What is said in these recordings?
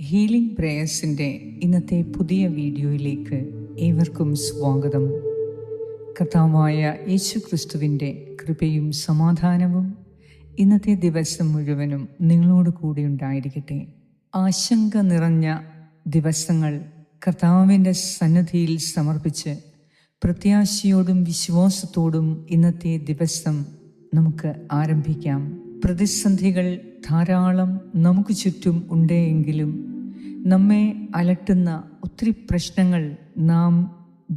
Healing പ്രേയേഴ്സിൻ്റെ ഇന്നത്തെ പുതിയ വീഡിയോയിലേക്ക് ഏവർക്കും സ്വാഗതം. കർത്താവായ യേശു ക്രിസ്തുവിൻ്റെ കൃപയും സമാധാനവും ഇന്നത്തെ ദിവസം മുഴുവനും നിങ്ങളോട് കൂടി ഉണ്ടായിരിക്കട്ടെ. ആശങ്ക നിറഞ്ഞ ദിവസങ്ങൾ കർത്താവിൻ്റെ സന്നിധിയിൽ സമർപ്പിച്ച് പ്രത്യാശയോടും വിശ്വാസത്തോടും ഇന്നത്തെ ദിവസം നമുക്ക് ആരംഭിക്കാം. പ്രതിസന്ധികൾ ധാരാളം നമുക്ക് ചുറ്റും ഉണ്ടെങ്കിലും നമ്മെ അലട്ടുന്ന ഒത്തിരി പ്രശ്നങ്ങൾ നാം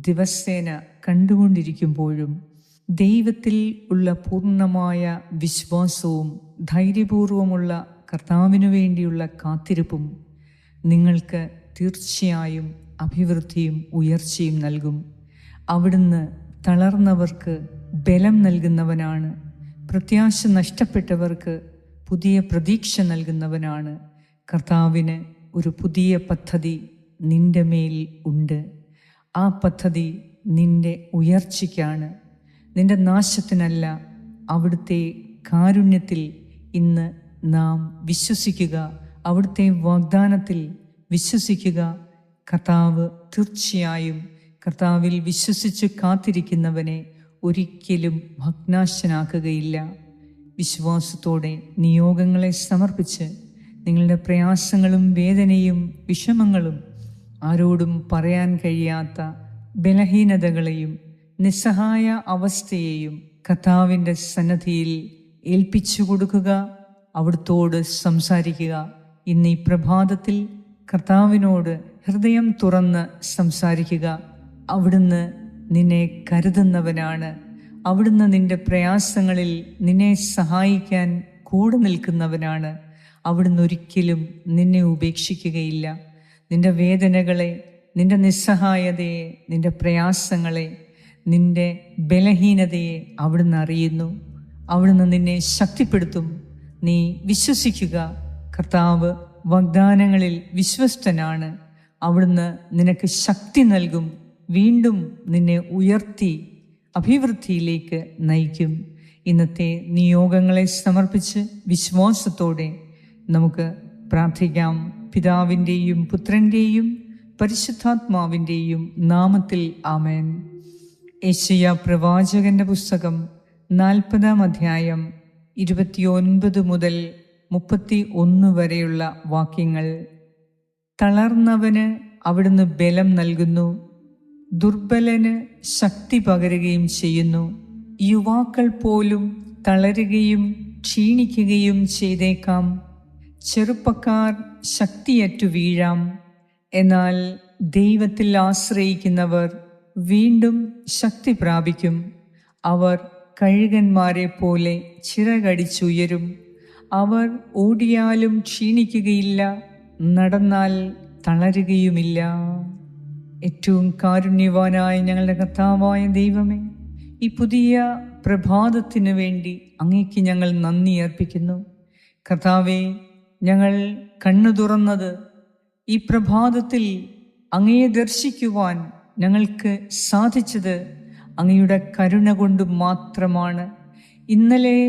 ദിവസേന കണ്ടുകൊണ്ടിരിക്കുമ്പോഴും ദൈവത്തിൽ ഉള്ള പൂർണ്ണമായ വിശ്വാസവും ധൈര്യപൂർവമുള്ള കർത്താവിനു വേണ്ടിയുള്ള കാത്തിരിപ്പും നിങ്ങൾക്ക് തീർച്ചയായും അഭിവൃദ്ധിയും ഉയർച്ചയും നൽകും. അവിടുന്ന് തളർന്നവർക്ക് ബലം നൽകുന്നവനാണ്. പ്രത്യാശ നഷ്ടപ്പെട്ടവർക്ക് പുതിയ പ്രതീക്ഷ നൽകുന്നവനാണ്. കർത്താവിന് ഒരു പുതിയ പദ്ധതി നിന്റെ മേൽ ഉണ്ട്. ആ പദ്ധതി നിന്റെ ഉയർച്ചയ്ക്കാണ്, നിന്റെ നാശത്തിനല്ല. അവിടുത്തെ കാരുണ്യത്തിൽ ഇന്ന് നാം വിശ്വസിക്കുക, അവിടുത്തെ വാഗ്ദാനത്തിൽ വിശ്വസിക്കുക. കർത്താവ് തീർച്ചയായും കർത്താവിൽ വിശ്വസിച്ച് കാത്തിരിക്കുന്നവനെ ഒരിക്കലും ഭഗ്നാശനാക്കുകയില്ല. വിശ്വാസത്തോടെ നിയോഗങ്ങളെ സമർപ്പിച്ച് നിങ്ങളുടെ പ്രയാസങ്ങളും വേദനയും വിഷമങ്ങളും ആരോടും പറയാൻ കഴിയാത്ത ബലഹീനതകളെയും നിസ്സഹായ അവസ്ഥയെയും കർത്താവിൻ്റെ സന്നിധിയിൽ ഏൽപ്പിച്ചു കൊടുക്കുക. അവിടുത്തോട് സംസാരിക്കുക. ഇന്ന് ഈ പ്രഭാതത്തിൽ കർത്താവിനോട് ഹൃദയം തുറന്ന് സംസാരിക്കുക. അവിടുന്ന് നിന്നെ കരുതുന്നവനാണ്. അവിടുന്ന് നിന്റെ പ്രയാസങ്ങളിൽ നിന്നെ സഹായിക്കാൻ കൂടെ നിൽക്കുന്നവനാണ്. അവിടുന്ന് ഒരിക്കലും നിന്നെ ഉപേക്ഷിക്കുകയില്ല. നിന്റെ വേദനകളെ, നിന്റെ നിസ്സഹായതയെ, നിന്റെ പ്രയാസങ്ങളെ, നിന്റെ ബലഹീനതയെ അവിടുന്ന് അറിയുന്നു. അവിടുന്ന് നിന്നെ ശക്തിപ്പെടുത്തും. നീ വിശ്വസിക്കുക. കർത്താവ് വാഗ്ദാനങ്ങളിൽ വിശ്വസ്തനാണ്. അവിടുന്ന് നിനക്ക് ശക്തി നൽകും. വീണ്ടും നിന്നെ ഉയർത്തി അഭിവൃദ്ധിയിലേക്ക് നയിക്കും. ഇന്നത്തെ നിയോഗങ്ങളെ സമർപ്പിച്ച് വിശ്വാസത്തോടെ നമുക്ക് പ്രാർത്ഥിക്കാം. പിതാവിൻ്റെയും പുത്രൻ്റെയും പരിശുദ്ധാത്മാവിൻ്റെയും നാമത്തിൽ ആമേൻ. യെശയ്യാ പ്രവാചകന്റെ പുസ്തകം 40-ാം അധ്യായം 29 മുതൽ 31 വരെയുള്ള വാക്യങ്ങൾ. തളർന്നവന് അവിടുന്ന് ബലം നൽകുന്നു, ദുർബലന് ശക്തി പകരുകയും ചെയ്യുന്നു. യുവാക്കൾ പോലും തളരുകയും ക്ഷീണിക്കുകയും ചെയ്തേക്കാം. ചെറുപ്പക്കാർ ശക്തിയറ്റു വീഴാം. എന്നാൽ ദൈവത്തിൽ ആശ്രയിക്കുന്നവർ വീണ്ടും ശക്തി പ്രാപിക്കും. അവർ കഴുകന്മാരെ പോലെ ചിറകടിച്ചുയരും. അവർ ഓടിയാലും ക്ഷീണിക്കുകയില്ല, നടന്നാൽ തളരുകയുമില്ല. ഏറ്റവും കാരുണ്യവാനായ ഞങ്ങളുടെ കർത്താവായ ദൈവമേ, ഈ പുതിയ പ്രഭാതത്തിനു വേണ്ടി അങ്ങേക്ക് ഞങ്ങൾ നന്ദി അർപ്പിക്കുന്നു. കർത്താവേ, ഞങ്ങൾ കണ്ണു തുറന്നത് ഈ പ്രഭാതത്തിൽ അങ്ങയെ ദർശിക്കുവാൻ ഞങ്ങൾക്ക് സാധിച്ചത് അങ്ങയുടെ കരുണ കൊണ്ട് മാത്രമാണ്. ഇന്നലെ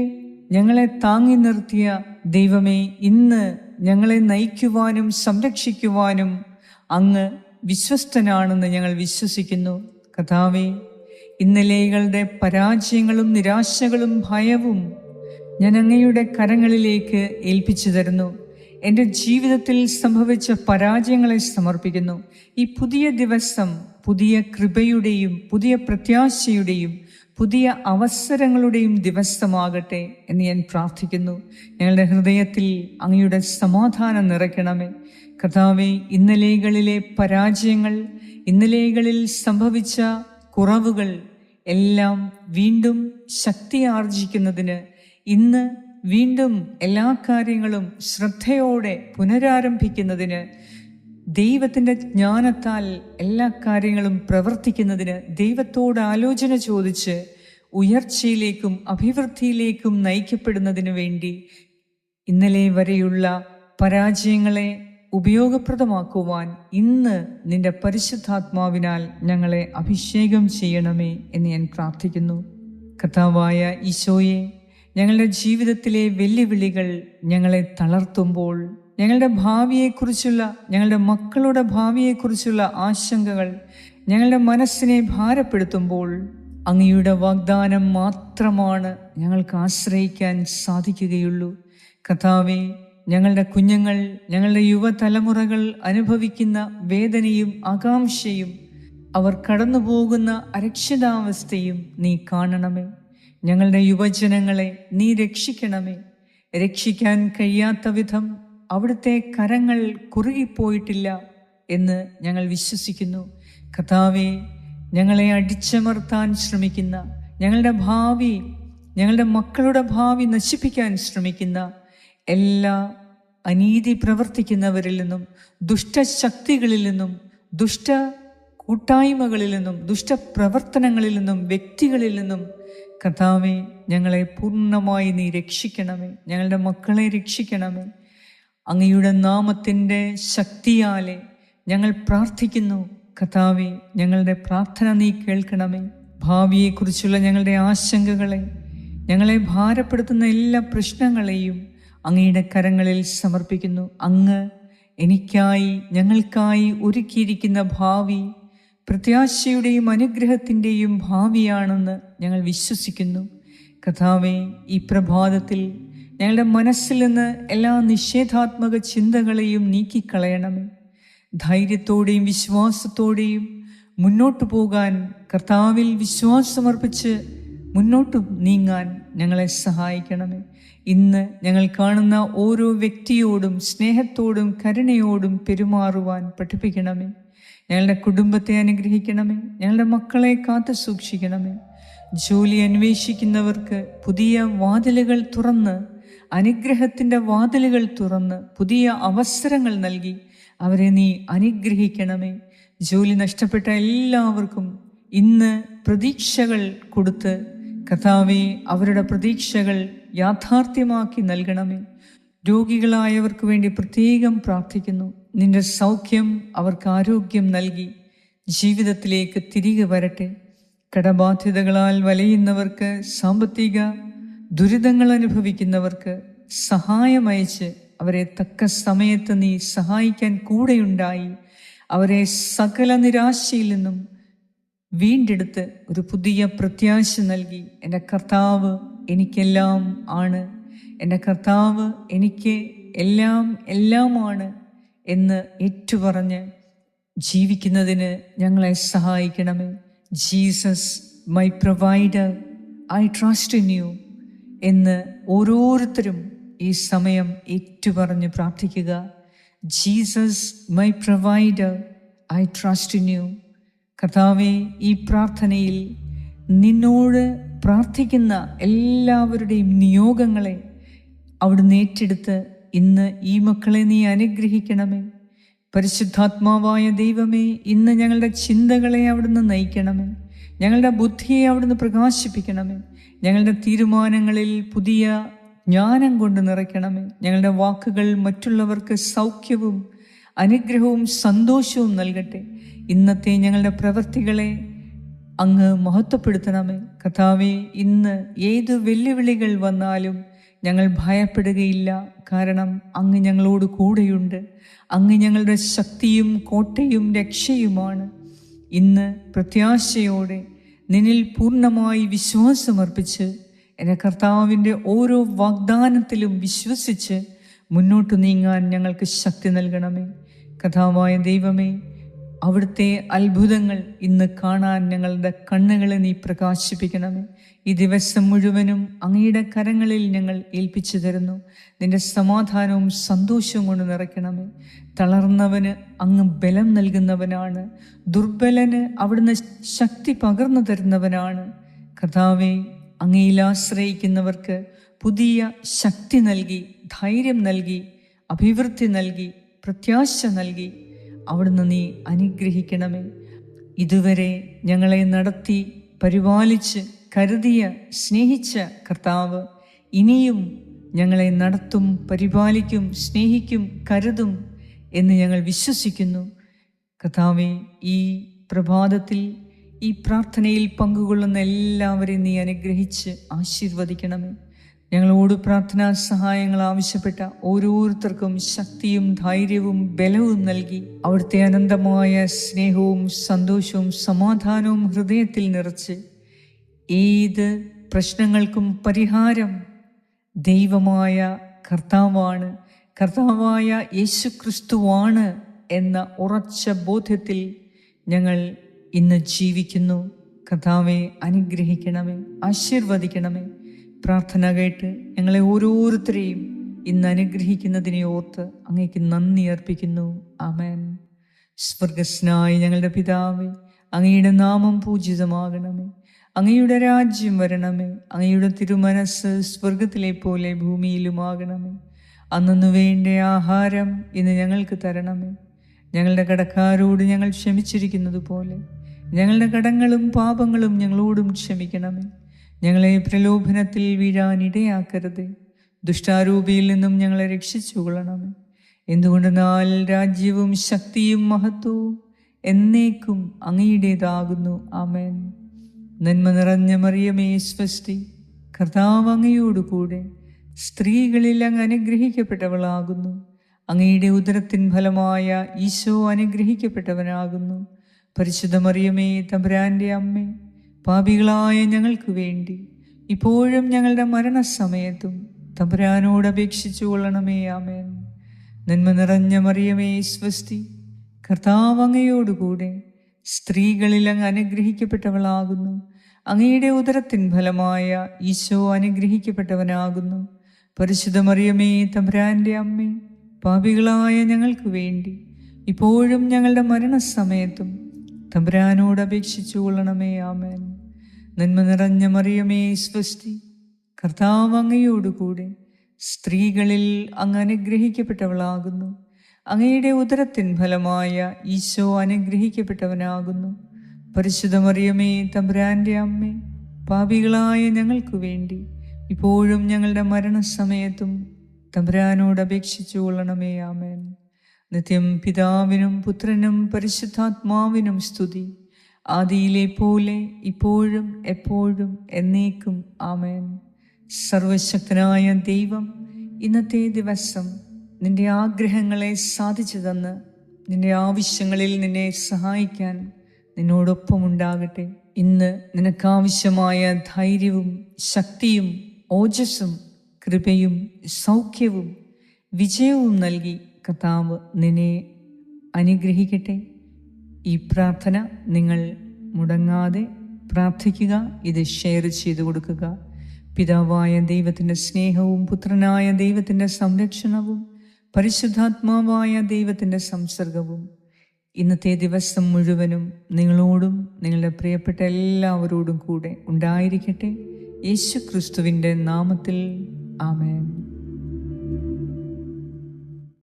ഞങ്ങളെ താങ്ങി നിർത്തിയ ദൈവമേ, ഇന്ന് ഞങ്ങളെ നയിക്കുവാനും സംരക്ഷിക്കുവാനും അങ്ങ് വിശ്വസ്തനാണെന്ന് ഞങ്ങൾ വിശ്വസിക്കുന്നു. കർത്താവേ, ഇന്നലെകളുടെ പരാജയങ്ങളും നിരാശകളും ഭയവും ഞാൻ അങ്ങയുടെ കരങ്ങളിലേക്ക് ഏൽപ്പിച്ചു തരുന്നു. എൻ്റെ ജീവിതത്തിൽ സംഭവിച്ച പരാജയങ്ങളെ സമർപ്പിക്കുന്നു. ഈ പുതിയ ദിവസം പുതിയ കൃപയുടെയും പുതിയ പ്രത്യാശയുടെയും പുതിയ അവസരങ്ങളുടെയും ദിവസമാകട്ടെ എന്ന് ഞാൻ പ്രാർത്ഥിക്കുന്നു. ഞങ്ങളുടെ ഹൃദയത്തിൽ അങ്ങയുടെ സമാധാനം നിറയ്ക്കണമേ. കർത്താവേ, ഇന്നലെകളിലെ പരാജയങ്ങൾ, ഇന്നലെകളിൽ സംഭവിച്ച കുറവുകൾ എല്ലാം വീണ്ടും ശക്തി ആർജിക്കുന്നതിന്, ഇന്ന് വീണ്ടും എല്ലാ കാര്യങ്ങളും ശ്രദ്ധയോടെ പുനരാരംഭിക്കുന്നതിന്, ദൈവത്തിൻ്റെ ജ്ഞാനത്താൽ എല്ലാ കാര്യങ്ങളും പ്രവർത്തിക്കുന്നതിന് ദൈവത്തോട് ആലോചന ചോദിച്ച് ഉയർച്ചയിലേക്കും അഭിവൃദ്ധിയിലേക്കും നയിക്കപ്പെടുന്നതിനു വേണ്ടി ഇന്നലെ വരെയുള്ള പരാജയങ്ങളെ ഉപയോഗപ്രദമാക്കുവാൻ ഇന്ന് നിന്റെ പരിശുദ്ധാത്മാവിനാൽ ഞങ്ങളെ അഭിഷേകം ചെയ്യണമേ എന്ന് ഞാൻ പ്രാർത്ഥിക്കുന്നു. കർത്താവായ ഈശോയെ, ഞങ്ങളുടെ ജീവിതത്തിലെ വെല്ലുവിളികൾ ഞങ്ങളെ തളർത്തുമ്പോൾ ഞങ്ങളുടെ ഭാവിയെക്കുറിച്ചുള്ള, ഞങ്ങളുടെ മക്കളുടെ ഭാവിയെക്കുറിച്ചുള്ള ആശങ്കകൾ ഞങ്ങളുടെ മനസ്സിനെ ഭാരപ്പെടുത്തുമ്പോൾ അങ്ങയുടെ വാഗ്ദാനം മാത്രമാണ് ഞങ്ങൾക്ക് ആശ്രയിക്കാൻ സാധിക്കുകയുള്ളൂ. കർത്താവേ, ഞങ്ങളുടെ കുഞ്ഞുങ്ങൾ, ഞങ്ങളുടെ യുവതലമുറകൾ അനുഭവിക്കുന്ന വേദനയും ആകാംക്ഷയും, അവർ കടന്നുപോകുന്ന അരക്ഷിതാവസ്ഥയും നീ കാണണമേ. ഞങ്ങളുടെ യുവജനങ്ങളെ നീ രക്ഷിക്കണമേ. രക്ഷിക്കാൻ കഴിയാത്ത വിധം അവിടുത്തെ കരങ്ങൾ കുറുകിപ്പോയിട്ടില്ല എന്ന് ഞങ്ങൾ വിശ്വസിക്കുന്നു. കർത്താവേ, ഞങ്ങളെ അടിച്ചമർത്താൻ ശ്രമിക്കുന്ന, ഞങ്ങളുടെ ഭാവി, ഞങ്ങളുടെ മക്കളുടെ ഭാവി നശിപ്പിക്കാൻ ശ്രമിക്കുന്ന എല്ലാ അനീതി പ്രവർത്തിക്കുന്നവരിൽ നിന്നും, ദുഷ്ടശക്തികളിൽ നിന്നും, ദുഷ്ട കൂട്ടായ്മകളിൽ നിന്നും, ദുഷ്ടപ്രവർത്തനങ്ങളിൽ നിന്നും, വ്യക്തികളിൽ നിന്നും കർത്താവേ, ഞങ്ങളെ പൂർണ്ണമായി നീ രക്ഷിക്കണമേ. ഞങ്ങളുടെ മക്കളെ രക്ഷിക്കണമേ. അങ്ങയുടെ നാമത്തിൻ്റെ ശക്തിയാലെ ഞങ്ങൾ പ്രാർത്ഥിക്കുന്നു. കർത്താവേ, ഞങ്ങളുടെ പ്രാർത്ഥന നീ കേൾക്കണമേ. ഭാവിയെക്കുറിച്ചുള്ള ഞങ്ങളുടെ ആശങ്കകളെ, ഞങ്ങളെ ഭാരപ്പെടുത്തുന്ന എല്ലാ പ്രശ്നങ്ങളെയും അങ്ങയുടെ കരങ്ങളിൽ സമർപ്പിക്കുന്നു. അങ്ങ് എനിക്കായി, ഞങ്ങൾക്കായി ഒരുക്കിയിരിക്കുന്ന ഭാവി പ്രത്യാശയുടെയും അനുഗ്രഹത്തിൻ്റെയും ഭാവിയാണെന്ന് ഞങ്ങൾ വിശ്വസിക്കുന്നു. കർത്താവേ, ഈ പ്രഭാതത്തിൽ ഞങ്ങളുടെ മനസ്സിൽ നിന്ന് എല്ലാ നിഷേധാത്മക ചിന്തകളെയും നീക്കിക്കളയണമേ. ധൈര്യത്തോടെയും വിശ്വാസത്തോടെയും മുന്നോട്ടു പോകാൻ, കർത്താവിൽ വിശ്വാസമർപ്പിച്ച് മുന്നോട്ട് നീങ്ങാൻ ഞങ്ങളെ സഹായിക്കണമേ. ഇന്ന് ഞങ്ങൾ കാണുന്ന ഓരോ വ്യക്തിയോടും സ്നേഹത്തോടും കരുണയോടും പെരുമാറുവാൻ പഠിപ്പിക്കണമേ. ഞങ്ങളുടെ കുടുംബത്തെ അനുഗ്രഹിക്കണമേ. ഞങ്ങളുടെ മക്കളെ കാത്തു സൂക്ഷിക്കണമേ. ജോലി അന്വേഷിക്കുന്നവർക്ക് പുതിയ വാതിലുകൾ തുറന്ന്, അനുഗ്രഹത്തിൻ്റെ വാതിലുകൾ തുറന്ന് പുതിയ അവസരങ്ങൾ നൽകി അവരെ നീ അനുഗ്രഹിക്കണമേ. ജോലി നഷ്ടപ്പെട്ട എല്ലാവർക്കും ഇന്ന് പ്രതീക്ഷകൾ കൊടുത്ത് കർത്താവേ, അവരുടെ പ്രതീക്ഷകൾ യാഥാർത്ഥ്യമാക്കി നൽകണമേ. രോഗികളായവർക്ക് വേണ്ടി പ്രത്യേകം പ്രാർത്ഥിക്കുന്നു. നിന്റെ സൗഖ്യം അവർക്ക് ആരോഗ്യം നൽകി ജീവിതത്തിലേക്ക് തിരികെ വരട്ടെ. കടബാധ്യതകളാൽ വലയുന്നവർക്ക്, സാമ്പത്തിക ദുരിതങ്ങൾ അനുഭവിക്കുന്നവർക്ക് സഹായമയച്ച് അവരെ തക്ക സമയത്ത് നീ സഹായിക്കാൻ കൂടെയുണ്ടായി അവരെ സകല നിരാശയിൽ നിന്നും വീണ്ടെടുത്ത് ഒരു പുതിയ പ്രത്യാശ നൽകി. എൻ്റെ കർത്താവ് എനിക്കെല്ലാം ആണ്, എൻ്റെ കർത്താവ് എനിക്ക് എല്ലാമാണ് എന്ന് ഏറ്റുപറഞ്ഞ് ജീവിക്കുന്നതിന് ഞങ്ങളെ സഹായിക്കണമേ. Jesus my provider, I trust in you എന്ന് ഓരോരുത്തരും ഈ സമയം ഏറ്റുപറഞ്ഞ് പ്രാർത്ഥിക്കുക. Jesus my provider, I trust in you. കർത്താവേ, ഈ പ്രാർത്ഥനയിൽ നിന്നോട് പ്രാർത്ഥിക്കുന്ന എല്ലാവരുടെയും നിയോഗങ്ങളെ അവിടുന്ന് ഏറ്റെടുത്ത് ഇന്ന് ഈ മക്കളെ നീ അനുഗ്രഹിക്കണമേ. പരിശുദ്ധാത്മാവായ ദൈവമേ, ഇന്ന് ഞങ്ങളുടെ ചിന്തകളെ അവിടുന്ന് നയിക്കണമേ. ഞങ്ങളുടെ ബുദ്ധിയെ അവിടുന്ന് പ്രകാശിപ്പിക്കണമേ. ഞങ്ങളുടെ തീരുമാനങ്ങളിൽ പുതിയ ജ്ഞാനം കൊണ്ട് നിറയ്ക്കണമേ. ഞങ്ങളുടെ വാക്കുകൾ മറ്റുള്ളവർക്ക് സൗഖ്യവും അനുഗ്രഹവും സന്തോഷവും നൽകട്ടെ. ഇന്നത്തെ ഞങ്ങളുടെ പ്രവൃത്തികളെ അങ്ങ് മഹത്വപ്പെടുത്തണമേ. കർത്താവേ, ഇന്ന് ഏത് വെല്ലുവിളികൾ വന്നാലും ഞങ്ങൾ ഭയപ്പെടുകയില്ല. കാരണം അങ്ങ് ഞങ്ങളോട് കൂടെയുണ്ട്. അങ്ങ് ഞങ്ങളുടെ ശക്തിയും കോട്ടയും രക്ഷയുമാണ്. ഇന്ന് പ്രത്യാശയോടെ നിന്നിൽ പൂർണ്ണമായി വിശ്വാസമർപ്പിച്ച് എൻ്റെ കർത്താവിൻ്റെ ഓരോ വാഗ്ദാനത്തിലും വിശ്വസിച്ച് മുന്നോട്ട് നീങ്ങാൻ ഞങ്ങൾക്ക് ശക്തി നൽകണമേ. കർത്താവായ ദൈവമേ, അവിടുത്തെ അത്ഭുതങ്ങൾ ഇന്ന് കാണാൻ ഞങ്ങളുടെ കണ്ണുകളെ നീ പ്രകാശിപ്പിക്കണമേ. ഈ ദിവസം മുഴുവനും അങ്ങയുടെ കരങ്ങളിൽ ഞങ്ങൾ ഏൽപ്പിച്ചു തരുന്നു. നിന്റെ സമാധാനവും സന്തോഷവും കൊണ്ട് നിറയ്ക്കണമേ. തളർന്നവന് അങ്ങ് ബലം നൽകുന്നവനാണ്. ദുർബലന് അവിടുന്ന് ശക്തി പകർന്നു തരുന്നവനാണ്. കർത്താവേ, അങ്ങയിൽ ആശ്രയിക്കുന്നവർക്ക് പുതിയ ശക്തി നൽകി, ധൈര്യം നൽകി, അഭിവൃദ്ധി നൽകി, പ്രത്യാശ നൽകി അവിടുന്ന് നീ അനുഗ്രഹിക്കണമേ. ഇതുവരെ ഞങ്ങളെ നടത്തി പരിപാലിച്ച് കരുതിയ സ്നേഹിച്ച കർത്താവ് ഇനിയും ഞങ്ങളെ നടത്തും, പരിപാലിക്കും, സ്നേഹിക്കും, കരുതും എന്ന് ഞങ്ങൾ വിശ്വസിക്കുന്നു. കർത്താവേ, ഈ പ്രഭാതത്തിൽ ഈ പ്രാർത്ഥനയിൽ പങ്കുകൊള്ളുന്ന എല്ലാവരെയും നീ അനുഗ്രഹിച്ച് ആശീർവദിക്കണമേ. ഞങ്ങളോട് പ്രാർത്ഥനാ സഹായങ്ങൾ ആവശ്യപ്പെട്ട ഓരോരുത്തർക്കും ശക്തിയും ധൈര്യവും ബലവും നൽകി അവിടുത്തെ അനന്തമായ സ്നേഹവും സന്തോഷവും സമാധാനവും ഹൃദയത്തിൽ നിറച്ച് ഏത് പ്രശ്നങ്ങൾക്കും പരിഹാരം ദൈവമായ കർത്താവാണ്, കർത്താവായ യേശുക്രിസ്തുവാണ് എന്ന ഉറച്ച ബോധ്യത്തിൽ ഞങ്ങൾ ഇന്ന് ജീവിക്കുന്നു. കർത്താവെ, അനുഗ്രഹിക്കണമേ, ആശീർവദിക്കണമേ. പ്രാർത്ഥന കേട്ട് ഞങ്ങളെ ഓരോരുത്തരെയും ഇന്ന് അനുഗ്രഹിക്കുന്നതിനെ ഓർത്ത് അങ്ങേക്ക് നന്ദി അർപ്പിക്കുന്നു. ആമേൻ. സ്വർഗസ്നായ ഞങ്ങളുടെ പിതാവേ, അങ്ങയുടെ നാമം പൂജിതമാകണമേ, അങ്ങയുടെ രാജ്യം വരണമേ, അങ്ങയുടെ തിരുമനസ് സ്വർഗത്തിലെ പോലെ ഭൂമിയിലുമാകണമേ. അന്നു വേണ്ട ആഹാരം ഇന്ന് ഞങ്ങൾക്ക് തരണമേ. ഞങ്ങളുടെ കടക്കാരോട് ഞങ്ങൾ ക്ഷമിച്ചിരിക്കുന്നത് പോലെ ഞങ്ങളുടെ കടങ്ങളും പാപങ്ങളും ഞങ്ങളോടും ക്ഷമിക്കണമേ. ഞങ്ങളെ പ്രലോഭനത്തിൽ വീഴാനിടയാക്കരുതേ, ദുഷ്ടാരൂപിയിൽ നിന്നും ഞങ്ങളെ രക്ഷിച്ചുകൊള്ളണമേ. എന്തുകൊണ്ടെന്നാൽ രാജ്യവും ശക്തിയും മഹത്വവും എന്നേക്കും അങ്ങയുടേതാകുന്നു. ആമേൻ. നന്മ നിറഞ്ഞ മറിയമേ, സ്വസ്തി, കർത്താവ് അങ്ങയോടുകൂടെ സ്ത്രീകളിൽ അങ്ങ് അനുഗ്രഹിക്കപ്പെട്ടവളാകുന്നു. അങ്ങയുടെ ഉദരത്തിൻ ഫലമായ ഈശോ അനുഗ്രഹിക്കപ്പെട്ടവനാകുന്നു. പരിശുദ്ധ മറിയമേ, തമ്പുരാൻ്റെ അമ്മേ, പാപികളായ ഞങ്ങൾക്ക് വേണ്ടി ഇപ്പോഴും ഞങ്ങളുടെ മരണസമയത്തും തമ്പുരാനോട് അപേക്ഷിച്ചു കൊള്ളണമേ. ആമേൻ. നന്മ നിറഞ്ഞ മറിയമേ, സ്വസ്തി, കർത്താവ് അങ്ങയോടുകൂടെ സ്ത്രീകളിൽ അങ്ങ് അനുഗ്രഹിക്കപ്പെട്ടവളാകുന്നു. അങ്ങയുടെ ഉദരത്തിൻ ഫലമായ ഈശോ അനുഗ്രഹിക്കപ്പെട്ടവനാകുന്നു. പരിശുദ്ധ മറിയമേ, തമ്പുരാൻ്റെ അമ്മേ, പാപികളായ ഞങ്ങൾക്ക് വേണ്ടി ഇപ്പോഴും ഞങ്ങളുടെ മരണസമയത്തും തമ്പുരാനോട് അപേക്ഷിച്ചു കൊള്ളണമേ. ആമേൻ. നന്മ നിറഞ്ഞ മറിയമേ, സ്വസ്തി, കർത്താവ് അങ്ങയോടുകൂടെ സ്ത്രീകളിൽ അങ്ങ് അനുഗ്രഹിക്കപ്പെട്ടവളാകുന്നു. അങ്ങയുടെ ഉദരത്തിൻ ഫലമായ ഈശോ അനുഗ്രഹിക്കപ്പെട്ടവനാകുന്നു. പരിശുദ്ധ മറിയമേ, തമ്പുരാൻ്റെ അമ്മേ, പാപികളായ ഞങ്ങൾക്ക് വേണ്ടി ഇപ്പോഴും ഞങ്ങളുടെ മരണസമയത്തും തമ്പുരാനോട് അപേക്ഷിച്ചു കൊള്ളണമേ. ആമേൻ. നിത്യം പിതാവിനും പുത്രനും പരിശുദ്ധാത്മാവിനും സ്തുതി, ആദിയിലെ പോലെ ഇപ്പോഴും എപ്പോഴും എന്നേക്കും. ആമേൻ. സർവശക്തനായ ദൈവം ഇന്നത്തെ ദിവസം നിന്റെ ആഗ്രഹങ്ങളെ സാധിച്ചു തന്ന് നിന്റെ ആവശ്യങ്ങളിൽ നിന്നെ സഹായിക്കാൻ നിന്നോടൊപ്പമുണ്ടാകട്ടെ. ഇന്ന് നിനക്കാവശ്യമായ ധൈര്യവും ശക്തിയും ഓജസ്സും കൃപയും സൗഖ്യവും വിജയവും നൽകി കർത്താവ് നിന്നെ അനുഗ്രഹിക്കട്ടെ. ഈ പ്രാർത്ഥന നിങ്ങൾ മുടങ്ങാതെ പ്രാർത്ഥിക്കുക. ഇത് ഷെയർ ചെയ്തു കൊടുക്കുക. പിതാവായ ദൈവത്തിൻ്റെ സ്നേഹവും പുത്രനായ ദൈവത്തിൻ്റെ സംരക്ഷണവും പരിശുദ്ധാത്മാവായ ദൈവത്തിൻ്റെ സംസർഗവും ഇന്നത്തെ ദിവസം മുഴുവനും നിങ്ങളോടും നിങ്ങളുടെ പ്രിയപ്പെട്ട എല്ലാവരോടും കൂടെ ഉണ്ടായിരിക്കട്ടെ. യേശു ക്രിസ്തുവിൻ്റെ നാമത്തിൽ. ആമേൻ.